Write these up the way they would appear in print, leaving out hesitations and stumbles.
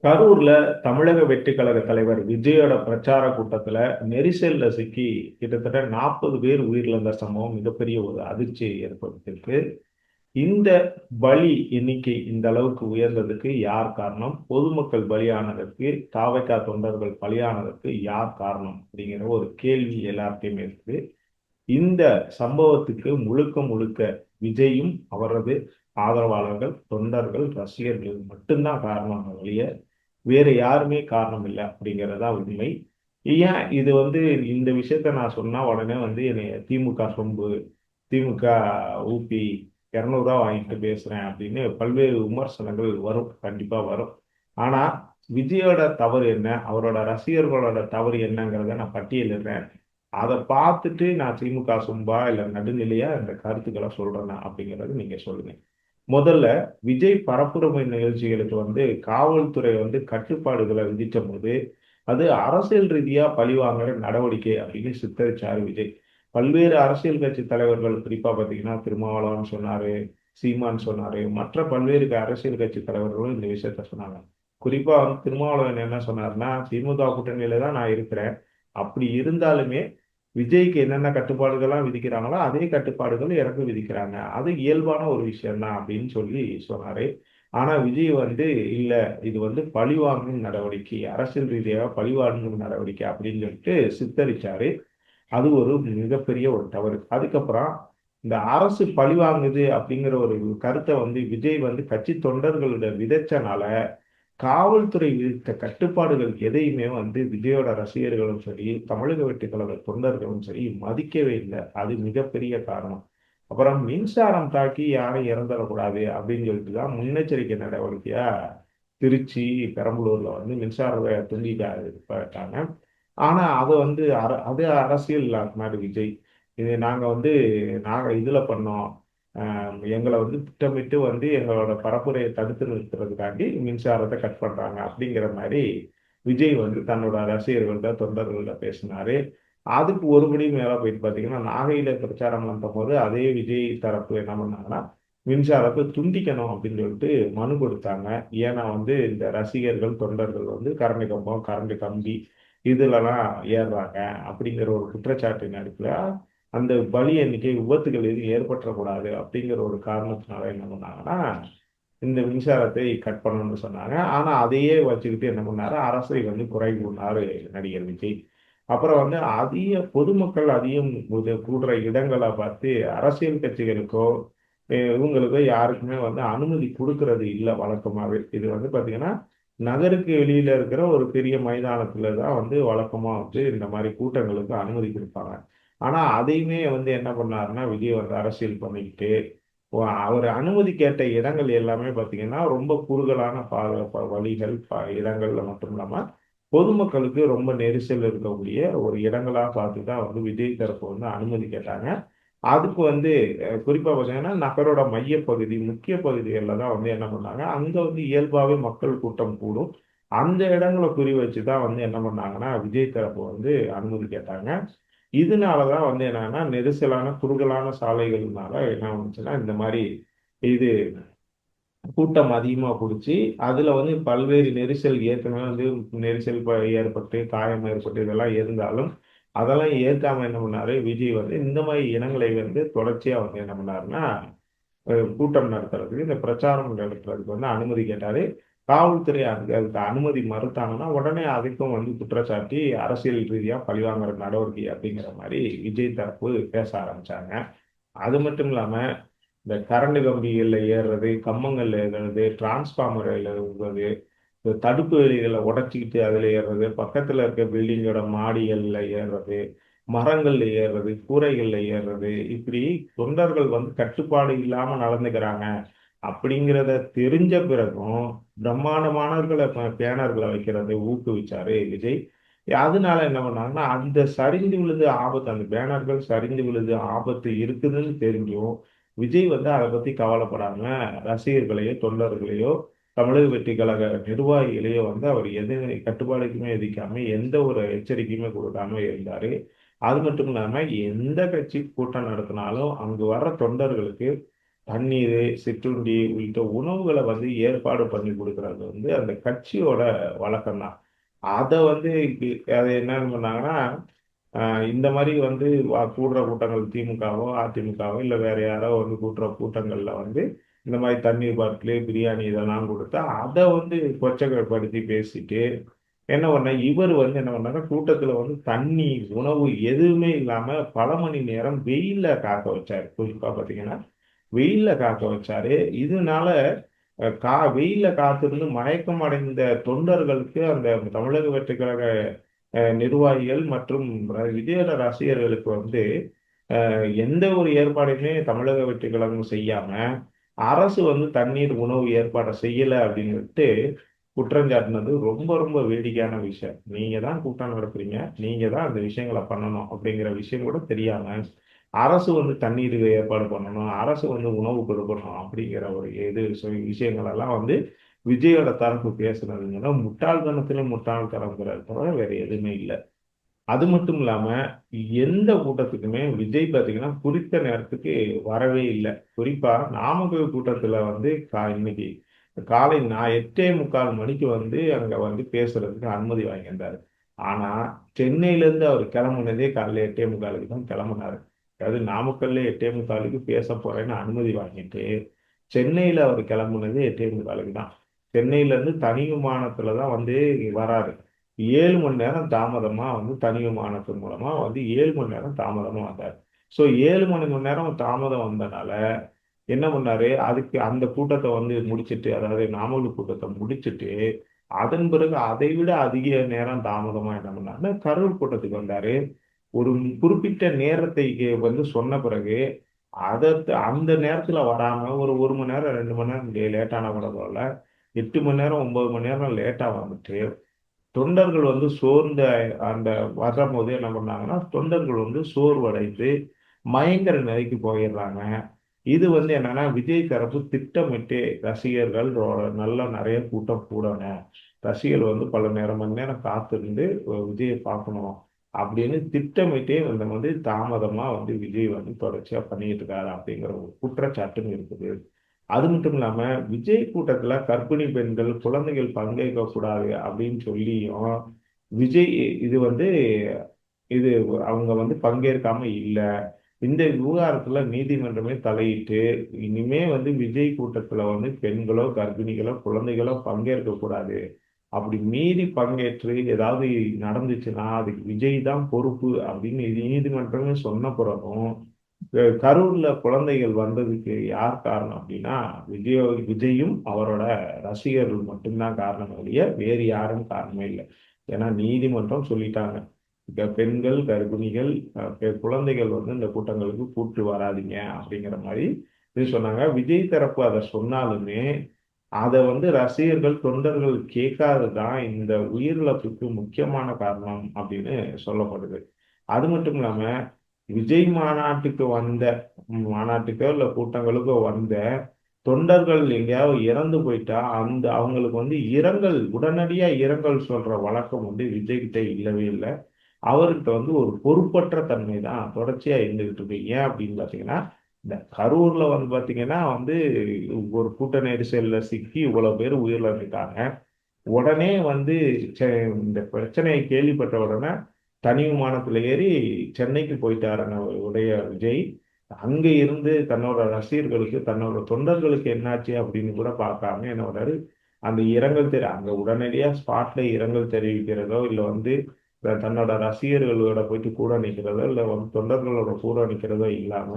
கரூர்ல தமிழக வெற்றி கழக தலைவர் விஜயோட பிரச்சார கூட்டத்துல நெரிசல்ல சிக்கி கிட்டத்தட்ட 40 பேர் உயிரிழந்த சம்பவம் மிகப்பெரிய ஒரு அதிர்ச்சியை ஏற்படுத்தியிருக்கு. இந்த பலி எண்ணிக்கை இந்த அளவுக்கு உயர்ந்ததுக்கு யார் காரணம்? பொதுமக்கள் பலியானதற்கு, தாவேகா தொண்டர்கள் பலியானதற்கு யார் காரணம் அப்படிங்கிற ஒரு கேள்வி எல்லார்ட்டையுமே இருக்கு. இந்த சம்பவத்துக்கு முழுக்க முழுக்க விஜயும் அவரது ஆதரவாளர்கள், தொண்டர்கள், ரசிகர்கள் மட்டும்தான் காரணம் ஒழிய வேறு யாருமே காரணம் இல்லை அப்படிங்கிறதா உண்மை. ஏன் இது இந்த விஷயத்த நான் சொன்னா உடனே என்னைய திமுக சொம்பு, திமுக ஊபி, 200 ரூபா வாங்கிட்டு பேசுறேன் அப்படின்னு பல்வேறு விமர்சனங்கள் வரும், கண்டிப்பா வரும். ஆனா விஜயோட தவறு என்ன, அவரோட ரசிகர்களோட தவறு என்னங்கிறத நான் பட்டியலிடுறேன். அதை பார்த்துட்டு நான் திமுக சொம்பா இல்ல நடுநிலையா இந்த கருத்துக்களை சொல்றேனா அப்படிங்கறது நீங்க சொல்லுங்க. முதல்ல விஜய் பரப்புரை நிகழ்ச்சிகளுக்கு காவல்துறை கட்டுப்பாடுகளை விதித்த போது அது அரசியல் ரீதியா பழிவாங்குற நடவடிக்கை அப்படின்னு சித்தரிச்சாரு விஜய். பல்வேறு அரசியல் கட்சி தலைவர்கள், குறிப்பா பாத்தீங்கன்னா திருமாவளவன் சொன்னாரு, சீமான் சொன்னாரு, மற்ற பல்வேறு அரசியல் கட்சி தலைவர்களும் இந்த விஷயத்த சொன்னாங்க. குறிப்பா திருமாவளவன் என்ன சொன்னாருன்னா, திமுக கூட்டணியில தான் நான் இருக்கிறேன், அப்படி இருந்தாலுமே விஜய்க்கு என்னென்ன கட்டுப்பாடுகள்லாம் விதிக்கிறாங்களோ அதே கட்டுப்பாடுகள் எனக்கு விதிக்கிறாங்க, அது இயல்பான ஒரு விஷயம் தான் அப்படின்னு சொல்லி சொன்னாரு. ஆனா விஜய் இல்ல, இது பழிவாங்கும் நடவடிக்கை, அரசியல் ரீதியாக பழிவாங்கும் நடவடிக்கை அப்படின்னு சொல்லிட்டு சித்தரிச்சாரு. அது ஒரு மிகப்பெரிய ஒரு தவறு. அதுக்கப்புறம் இந்த அரசு பழிவாங்குது அப்படிங்கிற ஒரு கருத்தை விஜய் கட்சி தொண்டர்களிடம் விதைச்சனால காவல்துறை விதித்த கட்டுப்பாடுகள் எதையுமே விஜயோட ரசிகர்களும் சரி, தமிழக வெற்றிக் கழக தொண்டர்களும் சரி மதிக்கவே இல்லை. அது மிகப்பெரிய காரணம். அப்புறம் மின்சாரம் தாக்கி யாரும் இறந்துடக்கூடாது அப்படின்னு சொல்லிட்டு தான் முன்னெச்சரிக்கை நடவடிக்கையா திருச்சி, பெரம்பலூர்ல மின்சார துண்டிட்டாங்க. ஆனா அதை அது அரசியல் ஆக்குனாரு விஜய். இது நாங்க இதுல பண்ணோம், எங்களை திட்டமிட்டு எங்களோட பரப்புரையை தடுத்து நிறுத்துறதுக்காண்டி மின்சாரத்தை கட் பண்றாங்க அப்படிங்கிற மாதிரி விஜய் தன்னோட ரசிகர்கள்ட்ட, தொண்டர்கள்ட்ட பேசினாரு. அதுக்கு ஒருபடி மேல போயிட்டு பாத்தீங்கன்னா, நாகையில பிரச்சாரம் பண்ற போது அதே விஜய் தரப்பு என்ன பண்ணாங்கன்னா, மின்சாரத்தை துண்டிக்கணும் அப்படின்னு சொல்லிட்டு மனு கொடுத்தாங்க. ஏன்னா இந்த ரசிகர்கள், தொண்டர்கள் கரண்ட் கம்பம், கரண்ட் கம்பி இதுலலாம் ஏறுறாங்க அப்படிங்கிற ஒரு குற்றச்சாட்டின் அடிப்படையில அந்த பலி எண்ணிக்கை, விபத்துகள் எதுவும் ஏற்பட்டுறக்கூடாது அப்படிங்கிற ஒரு காரணத்தினால என்ன பண்ணாங்கன்னா, இந்த மின்சாரத்தை கட் பண்ணணும்னு சொன்னாங்க. ஆனா அதையே வச்சுக்கிட்டு என்ன பண்ணாரு, அரசை குறை கூறினாரு நடிகர் விஜய். அப்புறம் அதிக பொதுமக்கள் அதிகம் கூடுற இடங்களை பார்த்து அரசியல் கட்சிகளுக்கோ இவங்களுக்கோ யாருக்குமே அனுமதி கொடுக்கறது இல்லை வழக்கமாவே. இது பாத்தீங்கன்னா நகருக்கு வெளியில இருக்கிற ஒரு பெரிய மைதானத்துல தான் வழக்கமா இந்த மாதிரி கூட்டங்களுக்கு அனுமதி கொடுப்பாங்க. ஆனா அதையுமே என்ன பண்ணாருன்னா விஜய் அரசியல் பண்ணிக்கிட்டு அவர் அனுமதி கேட்ட இடங்கள் எல்லாமே பாத்தீங்கன்னா ரொம்ப குறுகலான வழிகள், இடங்கள்ல மட்டும் இல்லாம பொதுமக்களுக்கு ரொம்ப நெரிசல் இருக்கக்கூடிய ஒரு இடங்களா பார்த்து தான் விஜய் தரப்பு அனுமதி கேட்டாங்க. அதுக்கு குறிப்பா பார்த்தீங்கன்னா நகரோட மையப்பகுதி, முக்கிய பகுதிகளில் தான் என்ன பண்ணாங்க, அங்க இயல்பாகவே மக்கள் கூட்டம் கூடும். அந்த இடங்களை குறி வச்சு தான் என்ன பண்ணாங்கன்னா விஜய் தரப்பு அனுமதி கேட்டாங்க. இதனால தான் என்னன்னா நெரிசலான குறுகலான சாலைகள்னால என்ன வந்துச்சுன்னா இந்த மாதிரி இது கூட்டம் அதிகமா புடிச்சு அதுல பல்வேறு நெரிசல் ஏற்கனவே நெரிசல் ஏற்பட்டு காயம் ஏற்பட்டு இதெல்லாம் இருந்தாலும் அதெல்லாம் ஏற்காம என்ன பண்ணாரு விஜய் இந்த மாதிரி இனங்களை தொடர்ச்சியா என்ன பண்ணாருன்னா கூட்டம் நடத்துறதுக்கு, இந்த பிரச்சாரம் நடத்துறதுக்கு அனுமதி கேட்டாரு. காவல்துறை அதுக்கு அனுமதி மறுத்தாங்கன்னா உடனே அதுக்கும் குற்றச்சாட்டி அரசியல் ரீதியா பழிவாங்குற நடவடிக்கை அப்படிங்கிற மாதிரி விஜய் தரப்பு பேச ஆரம்பிச்சாங்க. அது மட்டும் இல்லாம இந்த கரண்ட் கம்பிகள்ல ஏறுறது, கம்பங்கள்ல ஏறுறது, டிரான்ஸ்பார்மர்ல ஏறுறது, இந்த தடுப்பு வேலிகளை உடைச்சிக்கிட்டு அதுல ஏறுறது, பக்கத்துல இருக்க பில்டிங்கோட மாடிகள்ல ஏறுறது, மரங்கள்ல ஏறுறது, கூரைகள்ல ஏறுறது, இப்படி தொண்டர்கள் கட்டுப்பாடு இல்லாம நடந்துக்கிறாங்க அப்படிங்கிறத தெரிஞ்ச பிறகும் பிரம்மாண்டமானவர்களை பேனர்களை வைக்கிறதை ஊக்குவிச்சாரு விஜய். அதனால என்ன பண்ணாங்கன்னா அந்த சரிந்து விழுது ஆபத்து, அந்த பேனர்கள் சரிந்து விழுது ஆபத்து இருக்குதுன்னு தெரிஞ்சும் விஜய் அதை பத்தி கவலைப்படாம ரசிகர்களையோ, தொண்டர்களையோ, தமிழக வெற்றி கழக நிர்வாகிகளையோ அவர் எது கட்டுப்பாடுக்குமே விதிக்காம எந்த ஒரு எச்சரிக்கையுமே கொடுக்காம இருந்தாரு. அது மட்டும் இல்லாம எந்த கட்சி கூட்டம் நடத்தினாலும் அங்கு வர்ற தொண்டர்களுக்கு தண்ணீர், சிற்றுண்டி உள்ளிட்ட உணவுகளை வந்து ஏற்பாடு பண்ணி கொடுக்கறது வந்து அந்த கட்சியோட வழக்கம் தான். அதை வந்து அதை என்னன்னு பண்ணாங்கன்னா, இந்த மாதிரி வந்து கூடுற கூட்டங்கள் திமுகவோ அதிமுகவோ இல்லை வேற யாரோ வந்து கூட்டுற கூட்டங்கள்ல வந்து இந்த மாதிரி தண்ணீர் பாட்டிலு பிரியாணி இதெல்லாம் கொடுத்தா அதை வந்து கொச்சைப்படுத்தி பேசிட்டு என்ன பண்ண இவர் வந்து என்ன பண்ணாரு, கூட்டத்துல வந்து தண்ணி உணவு எதுவுமே இல்லாம பல மணி நேரம் வெயில்ல காக்க வச்சாரு. குறிப்பா பாத்தீங்கன்னா வெயில்ல காக்க வச்சாரு. இதனால வெயில்ல காத்திருந்து மயக்கம் அடைந்த தொண்டர்களுக்கு அந்த தமிழக வெற்றிக் கழக நிர்வாகிகள் மற்றும் விஜயோட ரசிகர்களுக்கு வந்து எந்த ஒரு ஏற்பாடையுமே தமிழக வெற்றிக் கழகம் செய்யாம அரசு வந்து தண்ணீர் உணவு ஏற்பாடை செய்யல அப்படின்னு சொல்லிட்டு குற்றஞ்சாட்டினது ரொம்ப ரொம்ப வேடிக்கையான விஷயம். நீங்க தான் கூட்டம் நடத்துறீங்க, நீங்க தான் அந்த விஷயங்களை பண்ணணும் அப்படிங்கிற விஷயம் கூட தெரியாம அரசு வந்து தண்ணீர் ஏற்பாடு பண்ணணும், அரசு வந்து உணவு கொடுக்கணும் அப்படிங்கிற ஒரு விஷயங்கள் எல்லாம் வந்து விஜயோட தரப்பு பேசுனதுங்கன்னா முட்டாள்தனத்திலும் முட்டாள்தனங்கிறத தவிர வேற எதுவுமே இல்லை. அது மட்டும் இல்லாம எந்த கூட்டத்துக்குமே விஜய் பார்த்தீங்கன்னா குறித்த நேரத்துக்கு வரவே இல்லை. குறிப்பா நாமக்கல் கூட்டத்துல வந்து இன்னைக்கு காலை நான் 8:45 மணிக்கு வந்து அங்க வந்து பேசுறதுக்கு அனுமதி வாங்கியிருந்தாரு. ஆனா சென்னையில இருந்து அவர் கிளம்புனதே காலையில 8:45க்கு தான் கிளம்புனாரு. அதாவது நாமக்கல்ல 8:45க்கு பேச போறேன்னு அனுமதி வாங்கிட்டு சென்னையில அவர் கிளம்புனது 8:45க்கு தான். சென்னையில இருந்து தனி விமானத்துல தான் வந்து வராரு. 7 மணி நேரம் தாமதமா வந்து தனி விமானத்தின் மூலமா வந்து 7 மணி நேரம் தாமதமா வந்தார். ஸோ 7 மணி நேரம் தாமதம் வந்தனால என்ன பண்ணாரு, அதுக்கு அந்த கூட்டத்தை வந்து முடிச்சிட்டு, அதாவது நாமக்கல் கூட்டத்தை முடிச்சிட்டு அதன் பிறகு அதை விட அதிக நேரம் தாமதமா என்ன பண்ணாருன்னா கரூர் கூட்டத்துக்கு வந்தாரு. ஒரு குறிப்பிட்ட நேரத்தை வந்து சொன்ன பிறகு அந்த நேரத்துல வராம ஒரு மணி நேரம் 2 மணி நேரம் லேட்டான கூட போல 8 மணி நேரம் 9 மணி நேரம் லேட்டா வந்துட்டு தொண்டர்கள் வந்து சோர்ந்த அந்த வரும்போது என்ன பண்ணாங்கன்னா தொண்டர்கள் வந்து சோர்வடைந்து மயங்கர நிலைக்கு போயிடுறாங்க. இது வந்து என்னன்னா விஜய் தரப்பு திட்டமிட்டு ரசிகர்கள் நல்லா நிறைய கூட்டம் கூடணும், ரசிகர்கள் வந்து பல மணி நேரம் காத்திருந்து விஜயை பார்க்கணும் அப்படின்னு திட்டமிட்டே வந்து தாமதமா வந்து விஜய் வந்து தொடர்ச்சியா பண்ணிட்டு இருக்காரு அப்படிங்கிற ஒரு குற்றச்சாட்டும் இருக்குது. அது மட்டும் இல்லாம விஜய் கூட்டத்துல கர்ப்பிணி பெண்கள் குழந்தைகள் பங்கேற்க கூடாது அப்படின்னு சொல்லியும் விஜய் இது வந்து இது அவங்க வந்து பங்கேற்காம இல்ல. இந்த விவகாரத்துல நீதிமன்றமே தலையிட்டு இனிமே வந்து விஜய் கூட்டத்துல வந்து பெண்களோ கர்ப்பிணிகளோ குழந்தைகளோ பங்கேற்க கூடாது, அப்படி மீறி பங்கேற்று ஏதாவது நடந்துச்சுன்னா அதுக்கு விஜய் தான் பொறுப்பு அப்படின்னு நீதிமன்றமே சொன்ன பிறகும் கரூர்ல குழந்தைகள் வந்ததுக்கு யார் காரணம் அப்படின்னா விஜயும் அவரோட ரசிகர்கள் மட்டும்தான் காரணம் இல்லையா, வேறு யாரும் காரணமே இல்லை. ஏன்னா நீதிமன்றம் சொல்லிட்டாங்க, பெண்கள் கர்ப்பிணிகள் குழந்தைகள் வந்து இந்த கூட்டங்களுக்கு கூட்டு வராதீங்க அப்படிங்கிற மாதிரி இது சொன்னாங்க. விஜய் தரப்பு அதை சொன்னாலுமே அதை வந்து ரசிகர்கள் தொண்டர்கள் கேட்காததான் இந்த உயிரிழப்புக்கு முக்கியமான காரணம் அப்படின்னு சொல்லப்படுது. அது மட்டும் இல்லாம விஜய் மாநாட்டுக்கு வந்த மாநாட்டுக்கோ இல்ல கூட்டங்களுக்கோ வந்த தொண்டர்கள் எங்கேயாவது இறந்து போயிட்டா அவங்களுக்கு வந்து உடனடியா இரங்கல் சொல்ற வழக்கம் வந்து விஜய் கிட்ட இல்லவே இல்லை. அவர்கிட்ட வந்து ஒரு பொறுப்பற்ற தன்மை தான் தொடர்ச்சியா இருந்துகிட்டு இருக்கு. ஏன் அப்படின்னு பாத்தீங்கன்னா இந்த கரூர்ல வந்து பாத்தீங்கன்னா வந்து ஒரு கூட்ட நெரிசல்ல சிக்கி இவ்வளவு பேர் உயிரிழந்துட்டாங்க. உடனே வந்து இந்த பிரச்சனையை கேள்விப்பட்ட உடனே தனி விமானத்துல ஏறி சென்னைக்கு போயிட்டாருங்க உடைய விஜய். அங்க இருந்து தன்னோட ரசிகர்களுக்கு தன்னோட தொண்டர்களுக்கு என்னாச்சு அப்படின்னு கூட பார்க்காம என்ன பண்ணாரு, அந்த இரங்கல் அங்க உடனடியா ஸ்பாட்ல இரங்கல் தெரிவிக்கிறதோ இல்ல வந்து தன்னோட ரசிகர்களோட போயிட்டு கூட நிக்கிறதோ இல்ல வந்து தொண்டர்களோட கூட நிக்கிறதோ இல்லாம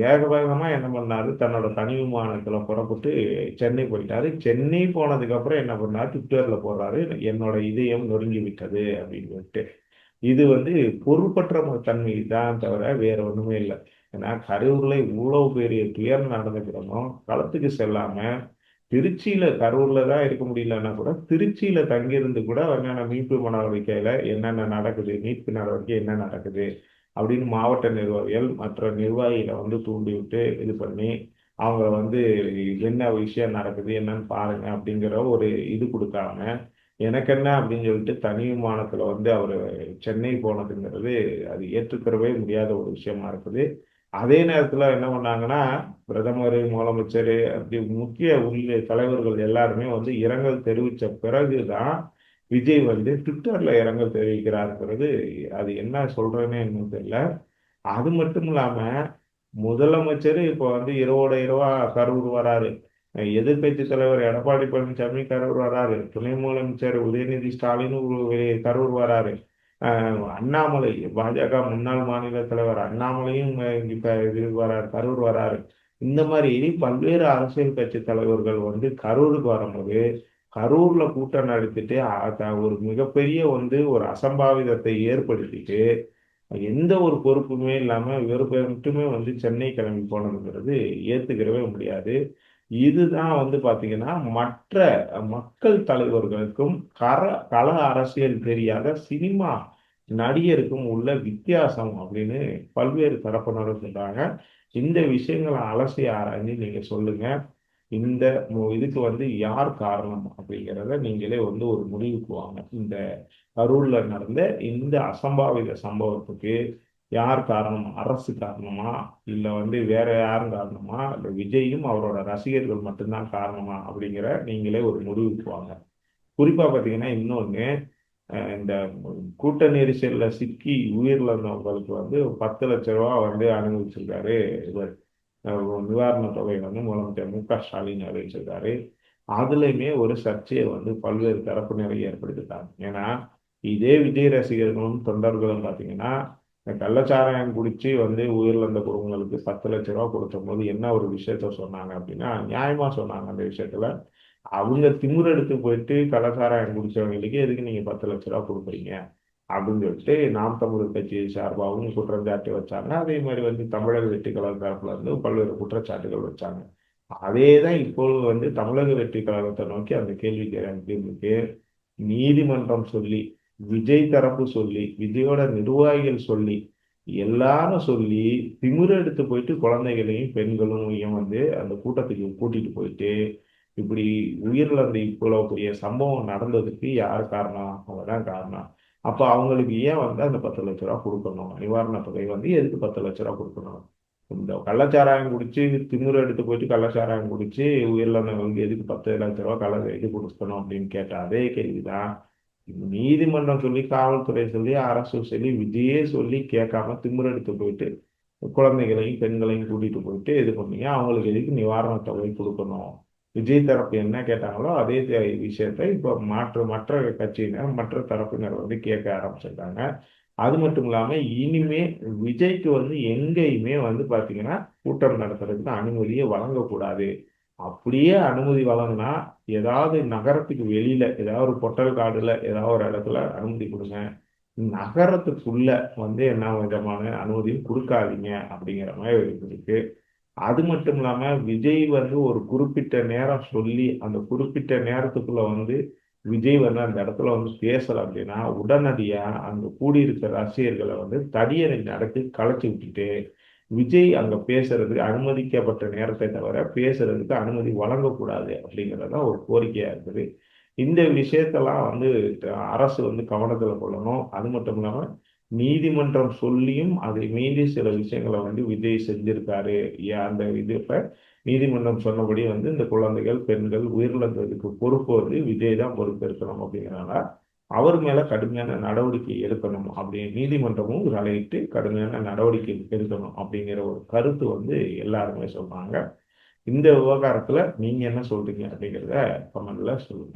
வேக வேகமா என்ன பண்ணாரு, தன்னோட தனி விமானத்துல புறப்பட்டு சென்னை போயிட்டாரு. சென்னை போனதுக்கு அப்புறம் என்ன பண்ணாரு, ட்விட்டர்ல போடுறாரு என்னோட இதயம் நொறுங்கி விட்டது அப்படின்னு சொல்லிட்டு. இது வந்து பொறுப்பற்ற தன்மை தான் தவிர வேற ஒண்ணுமே இல்லை. ஏன்னா கரூர்ல இவ்வளவு பெரிய துயரம் நடந்துக்கிறோம் களத்துக்கு செல்லாம திருச்சியில கரூர்ல தான் இருக்க முடியலன்னா கூட திருச்சியில தங்கியிருந்து கூட என்னென்ன மீட்பு நடவடிக்கையில என்னென்ன நடக்குது, மீட்பு நடவடிக்கை என்ன நடக்குது அப்படின்னு மாவட்ட நிர்வாகிகள் மற்ற நிர்வாகிகளை வந்து தூண்டி விட்டு இது பண்ணி அவங்கள வந்து என்ன விஷயம் நடக்குது என்னன்னு பாருங்க அப்படிங்கிற ஒரு இது கொடுக்காம எனக்கு என்ன அப்படின்னு சொல்லிட்டு தனி விமானத்துல வந்து அவர் சென்னை போனதுங்கிறது அது ஏற்றுக்கிறவே முடியாத ஒரு விஷயமா இருக்குது. அதே நேரத்துல என்ன பண்ணாங்கன்னா, பிரதமர், முதலமைச்சர் அப்படி முக்கிய உள்ள தலைவர்கள் எல்லாருமே வந்து இரங்கல் தெரிவிச்ச பிறகுதான் விஜய் வந்து ட்விட்டர்ல இரங்கல் தெரிவிக்கிறாருங்கிறது. அது என்ன சொல்றேன்னு எனக்கு தெரியல. அது மட்டும் இல்லாம முதலமைச்சர் இப்ப வந்து இரவோட இரவா கரூர் வராரு. எதிர்க்கட்சி தலைவர் எடப்பாடி பழனிசாமி கரூர் வராரு. துணை முதலமைச்சர் உதயநிதி ஸ்டாலின் கரூர் வராரு. அண்ணாமலை பாஜக முன்னாள் மாநில தலைவர் அண்ணாமலையும் இப்ப இது வராரு, கரூர் வராரு. இந்த மாதிரி பல்வேறு அரசியல் கட்சி தலைவர்கள் வந்து கரூருக்கு வரும்போது கரூர்ல கூட்டம் நடத்திட்டு ஒரு மிகப்பெரிய வந்து ஒரு அசம்பாவிதத்தை ஏற்படுத்திட்டு எந்த ஒரு பொறுப்புமே இல்லாம இவர் மட்டுமே வந்து சென்னை கிளம்பி போனதுங்கிறது ஏத்துக்கிறவே முடியாது. இதுதான் வந்து பாத்தீங்கன்னா மற்ற மக்கள் தலைவர்களுக்கும் கள அரசியல் தெரியாத சினிமா நடிகருக்கும் உள்ள வித்தியாசம் அப்படின்னு பல்வேறு தரப்பினரும் சொல்றாங்க. இந்த விஷயங்களை அலசி ஆராய்ஞ்சு நீங்க சொல்லுங்க. இந்த இதுக்கு வந்து யார் காரணம் அப்படிங்கிறத நீங்களே வந்து ஒரு முடிவுக்கு வாங்க. இந்த கரூர்ல நடந்த இந்த அசம்பாவித சம்பவத்துக்கு யார் காரணம்? அரசு காரணமா? இல்ல வந்து வேற யாரும் காரணமா? இல்ல விஜயும் அவரோட ரசிகர்கள் மட்டும்தான் காரணமா? அப்படிங்கிற நீங்களே ஒரு முடிவுக்கு வாங்க. குறிப்பா பாத்தீங்கன்னா இன்னொன்னு, இந்த கூட்ட நெரிசல்ல சிக்கி உயிரிழந்தவங்களுக்கு வந்து 10 லட்சம் ரூபாய் வந்து அனுமதிச்சிருக்காரு இவர். நிவாரண தொகை வந்து முதலமைச்சர் மு.க. ஸ்டாலின் அறிவிச்சிருக்காரு. அதுலயுமே ஒரு சர்ச்சையை வந்து பல்வேறு தரப்பினரை ஏற்படுத்திட்டாங்க. ஏன்னா இதே விஜய் ரசிகர்களும் தொண்டர்களும் பார்த்தீங்கன்னா இந்த கள்ளச்சாராயம் குடிச்சு வந்து உயிரிழந்த குடும்பங்களுக்கு 10 லட்சம் ரூபாய் கொடுத்த போது என்ன ஒரு விஷயத்த சொன்னாங்க அப்படின்னா, நியாயமா சொன்னாங்க அந்த விஷயத்துல. அவங்க திமிர் எடுத்து போயிட்டு கள்ளச்சாராயம் குடிச்சவங்களுக்கு எதுக்கு நீங்க 10 லட்சம் ரூபாய் கொடுக்குறீங்க அப்படின்னு சொல்லிட்டு நாம் தமிழர் கட்சி சார்பாகவும் குற்றச்சாட்டு வச்சாங்க. அதே மாதிரி வந்து தமிழக வெற்றி கழக தரப்புல இருந்து பல்வேறு குற்றச்சாட்டுகள் வச்சாங்க. அதே தான் இப்பொழுது வந்து தமிழக வெற்றி கழகத்தை நோக்கி அந்த கேள்விக்கு நீதிமன்றம் சொல்லி, விஜய் தரப்பு சொல்லி, விஜயோட நிர்வாகிகள் சொல்லி, எல்லாரும் சொல்லி திமிர எடுத்து போயிட்டு குழந்தைகளையும் பெண்களும் வந்து அந்த கூட்டத்துக்கு கூட்டிட்டு போயிட்டு இப்படி உயிரிழந்த இவ்வளவு பெரிய சம்பவம் நடந்ததுக்கு யார் காரணம்? அவங்க தான் காரணம். அப்ப அவங்களுக்கு ஏன் வந்து அந்த 10 லட்சம் ரூபாய் கொடுக்கணும்? நிவாரண தொகை வந்து எதுக்கு 10 லட்சம் ரூபாய் கொடுக்கணும்? இந்த கள்ளச்சாராயம் குடிச்சு திமிர எடுத்து போயிட்டு கள்ளச்சாராயம் குடிச்சு உயிரிழந்தவங்களுக்கு எதுக்கு 10 லட்சம் ரூபாய் இது கொடுக்கணும் அப்படின்னு கேட்ட அதே கேள்விதான் நீதிமன்றம் சொல்லி, காவல்துறை சொல்லி, அரசு சொல்லி, விஜயே சொல்லி கேட்காம திமிர எடுத்து போயிட்டு குழந்தைகளையும் பெண்களையும் கூட்டிட்டு போயிட்டு இது பண்ணீங்க. அவங்களுக்கு எதுக்கு நிவாரண தொகை கொடுக்கணும்? விஜய் தரப்பு என்ன கேட்டாங்களோ அதே விஷயத்தை இப்போ மற்ற கட்சியினர் மற்ற தரப்பினர் வந்து கேட்க ஆரம்பிச்சிருக்காங்க. அது மட்டும் இல்லாம இனிமே விஜய்க்கு வந்து எங்கேயுமே வந்து பாத்தீங்கன்னா கூட்டம் நடத்துறதுக்கு அனுமதியை வழங்கக்கூடாது. அப்படியே அனுமதி வழங்கினா ஏதாவது நகரத்துக்கு வெளியில ஏதாவது ஒரு பொட்டல் காடுல ஏதாவது ஒரு இடத்துல அனுமதி கொடுங்க. நகரத்துக்குள்ள வந்து என்ன விதமான அனுமதியும் கொடுக்காதீங்க அப்படிங்கிற மாதிரி இருக்கு. அது மட்டும் இல்லாம விஜய் வந்து ஒரு குறிப்பிட்ட நேரம் சொல்லி அந்த குறிப்பிட்ட நேரத்துக்குள்ள வந்து விஜய் வந்து அந்த இடத்துல வந்து பேசல அப்படின்னா உடனடியா அங்க கூடியிருக்கிற ரசிகர்களை வந்து தடியணை நடத்தி கலைச்சி விட்டுட்டு விஜய் அங்க பேசுறதுக்கு அனுமதிக்கப்பட்ட நேரத்தை தவிர பேசுறதுக்கு அனுமதி வழங்கக்கூடாது அப்படிங்கிறதா ஒரு கோரிக்கையா இருக்குது. இந்த விஷயத்தெல்லாம் வந்து அரசு வந்து கவனத்துல கொள்ளணும். அது மட்டும் இல்லாம நீதிமன்றம் சொல்லியும் அதை மீறி சில விஷயங்களை வந்து விஜய் செஞ்சிருக்காரு. அந்த இது இப்ப நீதிமன்றம் சொன்னபடி வந்து இந்த குழந்தைகள் பெண்கள் உயிரிழந்ததுக்கு பொறுப்பு வந்து விஜய் தான் பொறுப்பேற்கணும் அப்படிங்கிறனால அவர் மேல கடுமையான நடவடிக்கை எடுக்கணும் அப்படின்னு நீதிமன்றமும் தலையிட்டு கடுமையான நடவடிக்கை எடுக்கணும் அப்படிங்கிற ஒரு கருத்து வந்து எல்லாருமே சொல்றாங்க. இந்த விவகாரத்துல நீங்க என்ன சொல்றீங்க அப்படிங்கிறத கமெண்ட்ல சொல்லுங்க.